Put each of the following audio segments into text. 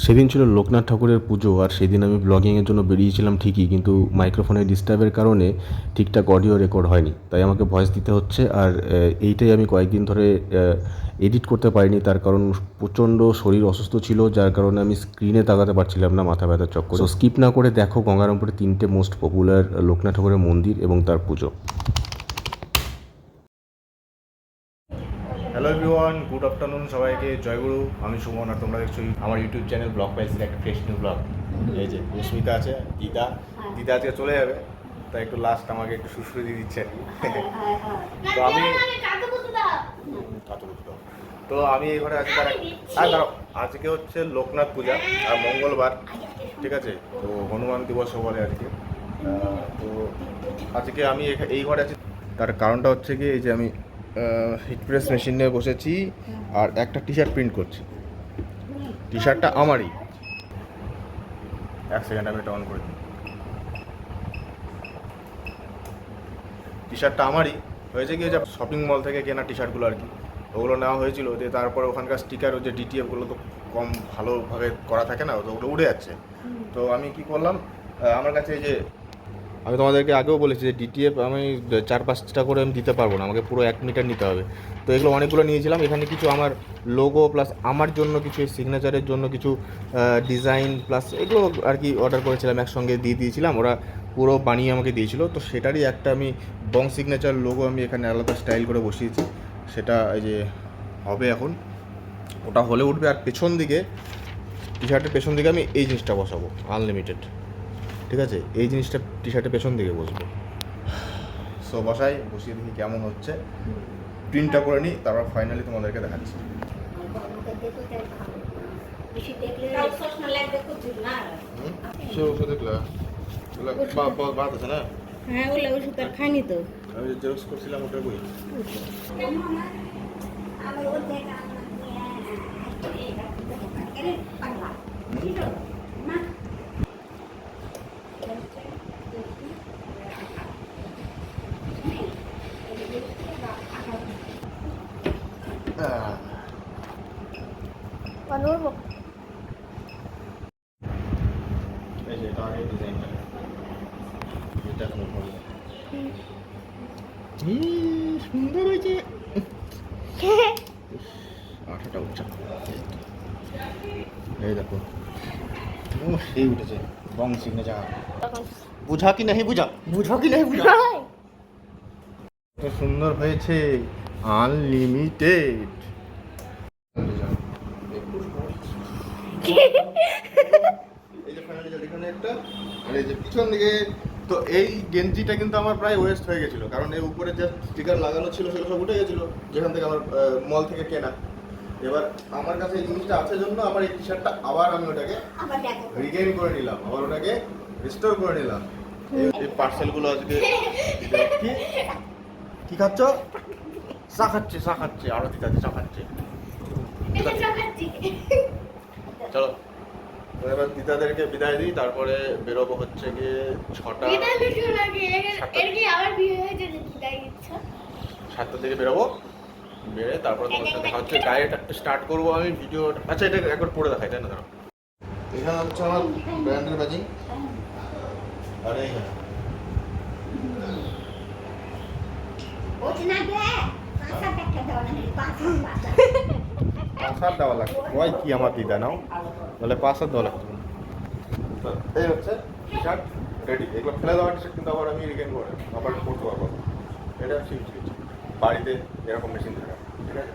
সেদিন ছিল লোকনাথ ঠাকুরের পুজো, আর সেদিন আমি ব্লগিংয়ের জন্য বেরিয়েছিলাম ঠিকই, কিন্তু মাইক্রোফোনের ডিস্টার্বের কারণে ঠিকঠাক অডিও রেকর্ড হয়নি, তাই আমাকে ভয়েস দিতে হচ্ছে। আর এইটাই আমি কয়েকদিন ধরে এডিট করতে পারিনি, তার কারণ প্রচণ্ড শরীর অসুস্থ ছিল, যার কারণে আমি স্ক্রিনে তাকাতে পারছিলাম না মাথা ব্যথার চক্করে। তো স্কিপ না করে দেখো গঙ্গারামপুরে 3টে মোস্ট পপুলার লোকনাথ ঠাকুরের মন্দির এবং তার পুজো। হ্যালো এভরিওয়ান, গুড আফটারনুন সবাইকে, জয়গুরু। আমি সুমন, আর তোমরা দেখছো আমার ইউটিউব চ্যানেল ব্লগ পাইছি, একটা ফ্রেশ নিউ ব্লগ। এই যে রশ্মিতা আছে, দিদা আজকে চলে যাবে, তাই একটু লাস্ট আমাকে একটু সুশ্রী দিয়ে দিচ্ছে। তো আমি তো আমি এই ঘরে আছি দাঁড়াও, আজকে হচ্ছে লোকনাথ পূজা আর মঙ্গলবার, ঠিক আছে? তো হনুমান দিবসও বলে আজকে। তো আজকে আমি এই ঘরে আছি, তার কারণটা হচ্ছে কি, এই যে আমি হিট প্রেস মেশিন নিয়ে বসেছি আর একটা টি শার্ট প্রিন্ট করছি। টি শার্টটা আমারই। এক সেকেন্ড, আমি এটা অন করে দিই। টি শার্টটা আমারই হয়েছে কি, যে শপিং মল থেকে কেনা টি শার্টগুলো আর কি, ওগুলো নেওয়া হয়েছিল। দিয়ে তারপরে ওখানকার স্টিকার, যে ডিটিএফগুলো তো কম ভালোভাবে করা থাকে না, ওগুলো উড়ে যাচ্ছে। তো আমি কি করলাম, আমার কাছে এই যে, আমি তোমাদেরকে আগেও বলেছি যে ডিটিএফ আমি 4-5টা করে আমি দিতে পারবো না, আমাকে পুরো 1 মিটার নিতে হবে। তো এগুলো অনেকগুলো নিয়েছিলাম। এখানে কিছু আমার লোগো প্লাস আমার জন্য কিছু সিগনেচারের জন্য কিছু ডিজাইন প্লাস এগুলো আর কি অর্ডার করেছিলাম, একসঙ্গে দিয়ে দিয়েছিলাম, ওরা পুরো বানিয়ে আমাকে দিয়েছিল। তো সেটারই একটা আমি বং সিগনেচার লোগো আমি এখানে আলাদা স্টাইল করে বসিয়েছি, সেটা এই যে হবে এখন, ওটা হলে উঠবে। আর পেছন দিকে, টি শার্টের পেছন দিকে আমি এই জিনিসটা বসাবো, আনলিমিটেড, ঠিক আছে? এই জিনিসটা টি শার্টের পেছন দিকে বসবে। সো বসিয়ে দেখি কেমন হচ্ছে, প্রিন্টটা করে নিই, তারপর ফাইনালি তোমাদেরকে দেখাচ্ছি। বাদ আছে না? হ্যাঁ, ওগুলো ওষুধ আর খাইনি তো। আমি যে জেরক্স করছিলাম ওটা বই। এই যে এটা আগে ডিজাইনটা, এটা এখন উঠাবো। সুন্দর হয়েছে, আঠাটা উঠছে। এই দেখো, সেই উঠেছে বং সিগনেচার। বুঝা কি नहीं বুঝা, বুঝা কি नहीं বুঝা, তো সুন্দর হয়েছে, আনলিমিটেড। এই যে ফাইনালি এখানে একটা, আর এই যে পিছন দিকে। তো এই গেঞ্জিটা কিন্তু আমার প্রায় ওয়েস্ট হয়ে গেছিলো, কারণ এর উপরে যে স্টিকার লাগানো ছিল সেগুলো সব উঠে গেছিলো, যেখান থেকে আমার মল থেকে কেনা। এবার আমার কাছে এই জিনিসটা আছে জন্য আমার এই টি শার্টটা আবার আমি ওটাকে রিগেইন করে নিলাম, আবার ওটাকে রিস্টোর করে নিলাম। এই পার্সেলগুলো আজকে কি কি খাচ্ছ? চা খাচ্ছে আরো দিতে চা খাচ্ছে। চলো এবার দিদাদেরকে বিদায় দিই, তারপরে বেরোবো হচ্ছে গিয়ে 7টার দিকে বেরোবো। বেড়ে তারপর তোমার সাথে দেখা হচ্ছে, ডায়েট স্টার্ট করবো আমি ভিডিও। আচ্ছা, এটা একবার পড়ে দেখাই, তাই না? ধরো এখানে হচ্ছে আমার ব্র্যান্ডের ম্যাচিং, আর এইখানে পাঁচ হাত দেওয়া লাগবে। ওই কি আমার দিদা নাও, তাহলে 5 হাত দেওয়া লাগবে। এই হচ্ছে টি শার্ট রেডি। এগুলো ফেলে দেওয়া টি শার্ট কিন্তু আবার আমি রিগেন করে আবার করতে পারবো। এটা শিখছি বাড়িতে এরকম মেশিন থাকা, ঠিক আছে?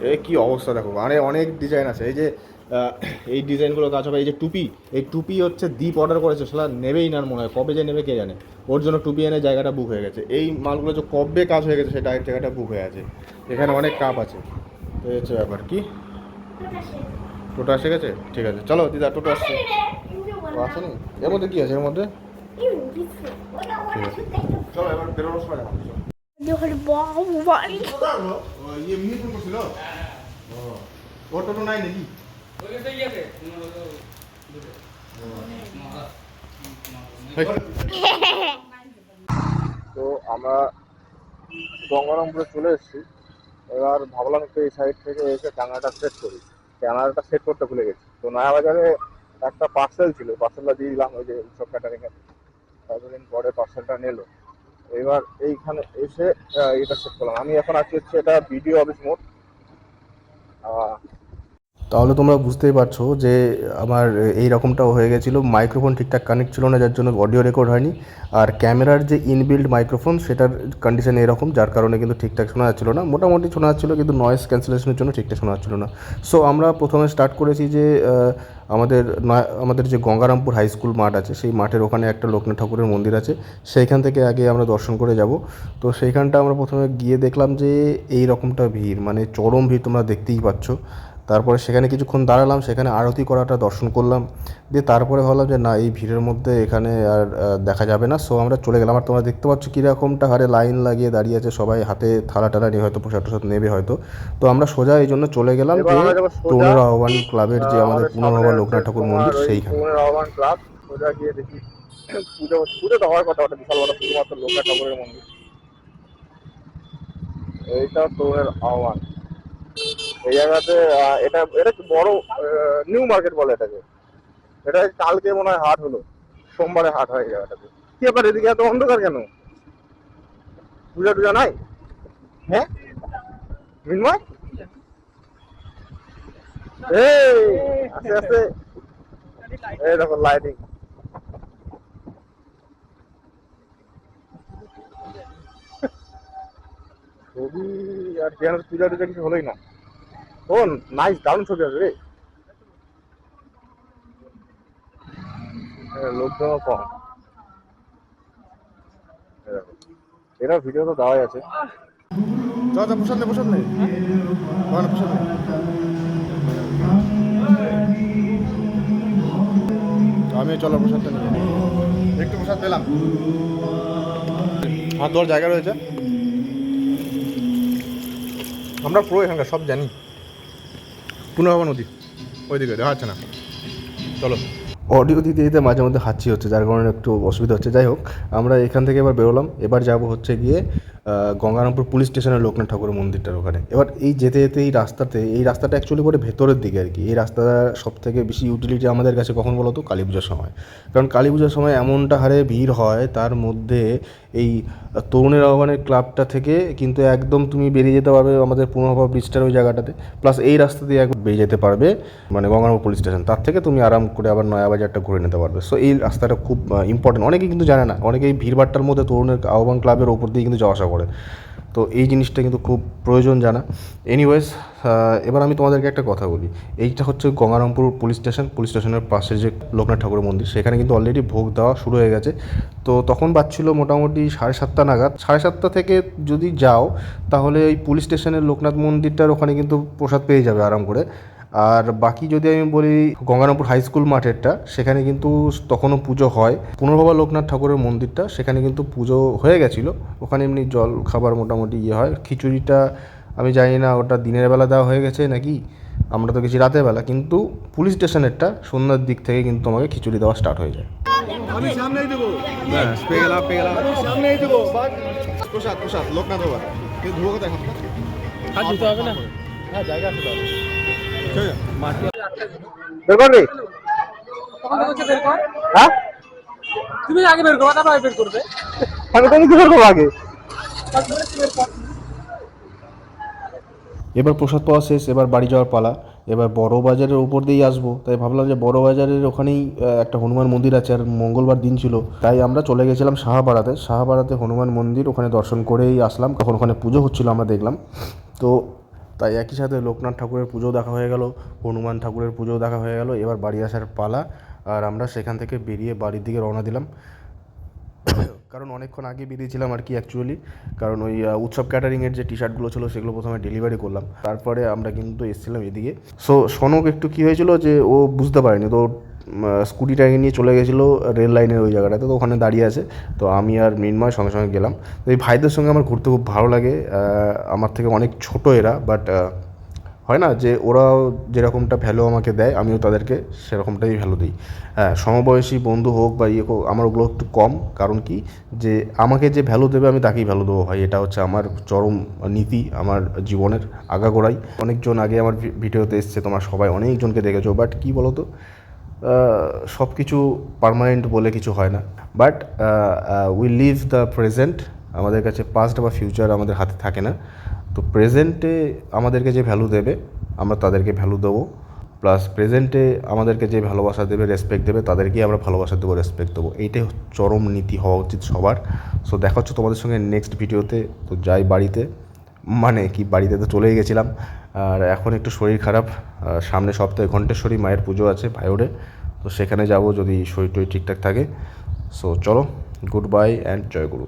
এই কি অবস্থা দেখো, মানে অনেক ডিজাইন আছে। এই যে এই ডিজাইনগুলো কাজ হবে। এই যে টুপি, এই টুপি হচ্ছে দ্বীপ অর্ডার করেছে, সেটা নেবেই না মনে হয়, কবে যে নেবে কে জানে। ওর জন্য টুপি এনে জায়গাটা বুক হয়ে গেছে। এই মালগুলো যে কবে কাজ হয়ে গেছে সেটা জায়গাটা বুক হয়ে আছে। এখানে অনেক কাপ আছে। তো এই হচ্ছে ব্যাপার। কি টোটো এসে গেছে? ঠিক আছে, চলো দিদা, টোটো আসছে। ও আসেনি? এর মধ্যে কি আছে? এর মধ্যে ঠিক আছে, চলো এবার বেরোনোর সময় দেখা হচ্ছে। ইয়ে মিনি ফোন করছিল, ওর টোটো নাই নাকি? তো আমরা গঙ্গারামপুরে চলে এসেছি। এবার ভাবলাম একটু এই সাইড থেকে এসে ডাঙাটা সেট করি। ক্যামেরাটা সেট করতে ভুলে গেছি। তো নয়া বাজারে একটা পার্সেল ছিল, পার্সেলটা দিয়ে দিলাম ওই যে উৎসব ক্যাটারিং এর। কতদিন পরে পার্সেলটা নিল, এবার এইখানে এসে এটা সেট করলাম। আমি এখন আছি হচ্ছে এটা বিডিও অফিস মোড। তাহলে তোমরা বুঝতেই পারছো যে আমার এই রকমটাও হয়ে গেছিলো, মাইক্রোফোন ঠিকঠাক কানেক্ট ছিল না, যার জন্য অডিও রেকর্ড হয়নি। আর ক্যামেরার যে ইনবিল্ড মাইক্রোফোন সেটার কন্ডিশন এরকম, যার কারণে কিন্তু ঠিকঠাক শোনা যাচ্ছিলো না। মোটামুটি শোনা যাচ্ছিলো কিন্তু নয়েজ ক্যান্সেলেশনের জন্য ঠিকঠাক শোনা যাচ্ছিলো না। সো আমরা প্রথমে স্টার্ট করেছি যে আমাদের যে গঙ্গারামপুর হাই স্কুল মাঠ আছে, সেই মাঠের ওখানে একটা লোকনাথ ঠাকুরের মন্দির আছে, সেইখান থেকে আগে আমরা দর্শন করে যাব। তো সেইখানটা আমরা প্রথমে গিয়ে দেখলাম যে এই রকমটা ভিড়, মানে চরম ভিড়, তোমরা দেখতেই পাচ্ছ। তারপরে সেখানে কিছুক্ষণ দাঁড়ালাম, সেখানে আরতি করাটা দর্শন করলাম, দিয়ে তারপরে ভাবলাম যে না, এই ভিড়ের মধ্যে এখানে আর দেখা যাবে না। সো আমরা চলে গেলাম। আর তোমরা দেখতে পাচ্ছ কীরকমটা হারে লাইন লাগিয়ে দাঁড়িয়ে আছে সবাই, হাতে থালা টালা নিয়ে হয়তো প্রসাদ টসাদ নেবে হয়তো। তো আমরা সোজা এই জন্য চলে গেলাম যে তরুণের আহ্বান ক্লাবের যে আমাদের পুনর্ভবা লোকনাথ ঠাকুর মন্দির, সেইখানে। আহ্বান ক্লাব, সোজা গিয়ে দেখি পুজো তো হওয়ার কথা, ওটা বিশাল বড় শুধুমাত্র লোকনাথ ঠাকুরের মন্দির। এইটা তরুণের আহ্বান। এই জায়গাতে এটা এটা বড় নিউ মার্কেট বলে এটাকে। এটা কালকে মনে হয় হাট হলো, সোমবারে হাট হয় এই জায়গাটাতে। কি ব্যাপার, এদিকে এত অন্ধকার কেন? পূজা টুজা নাই? হ্যাঁ মিনময়, এই আস্তে আস্তে, এই দেখো লাইটিং। ছবি আর কেন, পূজা টুজা কিছু হলোই না। ও নাইস, দারুণ ছবি আছে রে। লোকজন কম, এরা ভিডিও তো দেওয়াই আছে। প্রসাদ নেই, প্রসাদ নেই, প্রসাদ নেই। আমি চলো প্রসাদটা নিয়ে একটু প্রসাদ পেলাম, হাত ধোয়ার জায়গা রয়েছে। আমরা পুরো এখানকার সব জানি। পুনর্ভবা নদী ওইদিকে দেখা যাচ্ছে না, চলো। অডিও দিতে দিতে মাঝে মধ্যে হাঁচি হচ্ছে, যার কারণে একটু অসুবিধা হচ্ছে। যাই হোক, আমরা এখান থেকে এবার বেরোলাম। এবার যাব হচ্ছে গিয়ে গঙ্গারামপুর পুলিশ স্টেশনের লোকনাথ ঠাকুরের মন্দিরটার ওখানে। এবার এই যেতে যেতে এই রাস্তাটা অ্যাকচুয়ালি করে ভেতরের দিকে আর কি। এই রাস্তাটা সবথেকে বেশি ইউটিলিটি আমাদের কাছে কখন বলো তো? কালী পুজোর সময়। কারণ কালী পুজোর সময় এমনটা হারে ভিড় হয়, তার মধ্যে এই তরুণের আহ্বানের ক্লাবটা থেকে কিন্তু একদম তুমি বেরিয়ে যেতে পারবে আমাদের পুনর্ভবা ব্রিজটার ওই জায়গাটাতে, প্লাস এই রাস্তা দিয়ে একবার বেরিয়ে যেতে পারবে মানে গঙ্গারামপুর পুলিশ স্টেশন। তার থেকে তুমি আরাম করে আবার নয়া বাজারটা ঘুরে নিতে পারবে। সো এই রাস্তাটা খুব ইম্পর্টেন্ট। অনেকেই কিন্তু জানে না, অনেকেই ভিড়ভাট্টার মধ্যে তরুণের আহ্বান ক্লাবের ওপর দিয়ে কিন্তু যাওয়া আসা করে। তো এই জিনিসটা কিন্তু খুব প্রয়োজন জানা। এনিওয়েজ, এবার আমি তোমাদেরকে একটা কথা বলি। এইটা হচ্ছে গঙ্গারামপুর পুলিশ স্টেশনের পাশে যে লোকনাথ ঠাকুরের মন্দির, সেখানে কিন্তু অলরেডি ভোগ দেওয়া শুরু হয়ে গেছে। তো তখন বাজছিল মোটামুটি 7:30 নাগাদ। 7:30 থেকে যদি যাও তাহলে ওই পুলিশ স্টেশনের লোকনাথ মন্দিরটার ওখানে কিন্তু প্রসাদ পেয়ে যাবে আরাম করে। আর বাকি যদি আমি বলি গঙ্গারামপুর হাই স্কুল মাঠেরটা, সেখানে কিন্তু তখনও পুজো হয়। পুনর্ভবা লোকনাথ ঠাকুরের মন্দিরটা, সেখানে কিন্তু পুজো হয়ে গেছিলো। ওখানে এমনি জল খাবার মোটামুটি হয়। খিচুড়িটা আমি জানি না ওটা দিনের বেলা দেওয়া হয়ে গেছে নাকি, আমরা তো গেছি রাতের বেলা। কিন্তু পুলিশ স্টেশনেরটা সন্ধ্যার দিক থেকে কিন্তু তোমাকে খিচুড়ি দেওয়া স্টার্ট হয়ে যায়। আমি সামনেই দেবো, পেয়ে গেলাম আমি সামনেই দেবো। প্রসাদ প্রসাদ লোকনাথ বাবা, কিন্তু ধুবো কোথায়? হাত ধুতে হবে না? হ্যাঁ, জায়গা আছে। বের করবি? হ্যাঁ, তুমি আগে বের করো, তারপর বের করবে। আমি কি করবো আগে? এবার প্রসাদ পাওয়া শেষ, এবার বাড়ি যাওয়ার পালা। এবার বড় বাজারের উপর দিয়েই আসবো, তাই ভাবলাম যে বড় বাজারের ওখানেই একটা হনুমান মন্দির আছে, আর মঙ্গলবার দিন ছিল, তাই আমরা চলে গেছিলাম শাহপাড়াতে হনুমান মন্দির। ওখানে দর্শন করেই আসলাম, তখন ওখানে পুজো হচ্ছিলো আমরা দেখলাম। তো তাই একই সাথে লোকনাথ ঠাকুরের পুজো দেখা হয়ে গেল, হনুমান ঠাকুরের পুজোও দেখা হয়ে গেল। এবার বাড়ি আসার পালা। আর আমরা সেখান থেকে বেরিয়ে বাড়ির দিকে রওনা দিলাম। কারণ অনেকক্ষণ আগে বেরিয়েছিলাম আর কি অ্যাকচুয়ালি, কারণ ওই উৎসব ক্যাটারিংয়ের যে টি শার্টগুলো ছিল সেগুলো প্রথমে ডেলিভারি করলাম, তারপরে আমরা কিন্তু এসেছিলাম এদিকে। সো সনক একটু কী হয়েছিল যে ও বুঝতে পারেনি, তো স্কুটিটাকে নিয়ে চলে গেছিলো রেল লাইনের ওই জায়গাটাতে, তো ওখানে দাঁড়িয়ে আছে। তো আমি আর মৃন্ময় সঙ্গে সঙ্গে গেলাম। তো এই ভাইদের সঙ্গে আমার ঘুরতে খুব ভালো লাগে। আমার থেকে অনেক ছোটো এরা, বাট হয় না যে ওরা যেরকমটা ভ্যালু আমাকে দেয় আমিও তাদেরকে সেরকমটাই ভ্যালু দিই। হ্যাঁ, সমবয়সী বন্ধু হোক বা ইয়ে হোক, আমার ওগুলো একটু কম। কারণ কি, যে আমাকে যে ভ্যালু দেবে আমি তাকেই ভ্যালু দেবো ভাই, এটা হচ্ছে আমার চরম নীতি আমার জীবনের আগাগোড়াই। অনেকজন আগে আমার ভিডিওতে এসছে, তোমরা সবাই অনেকজনকে দেখেছো, বাট কী বলো তো, সব কিছু পার্মানেন্ট বলে কিছু হয় না। But we live the present. আমাদের কাছে পাস্ট বা ফিউচার আমাদের হাতে থাকে না। তো প্রেজেন্টে আমাদেরকে যে ভ্যালু দেবে আমরা তাদেরকে ভ্যালু দেবো, প্লাস প্রেজেন্টে আমাদেরকে যে ভালোবাসা দেবে, রেসপেক্ট দেবে, তাদেরকেই আমরা ভালোবাসা দেবো, রেসপেক্ট দেবো। এইটাই চরম নীতি হওয়া উচিত সবার। সো দেখা হচ্ছে তোমাদের সঙ্গে নেক্সট ভিডিওতে। তো যাই বাড়িতে, মানে কি বাড়িতে তো চলেই গেছিলাম, আর এখন একটু শরীর খারাপ। সামনে সপ্তাহে ঘণ্টেশ্বরী মায়ের পুজো আছে ভাইওরে, তো সেখানে যাব যদি শরীর টরীর ঠিকঠাক থাকে। সো চলো, good bye and Joy Guru.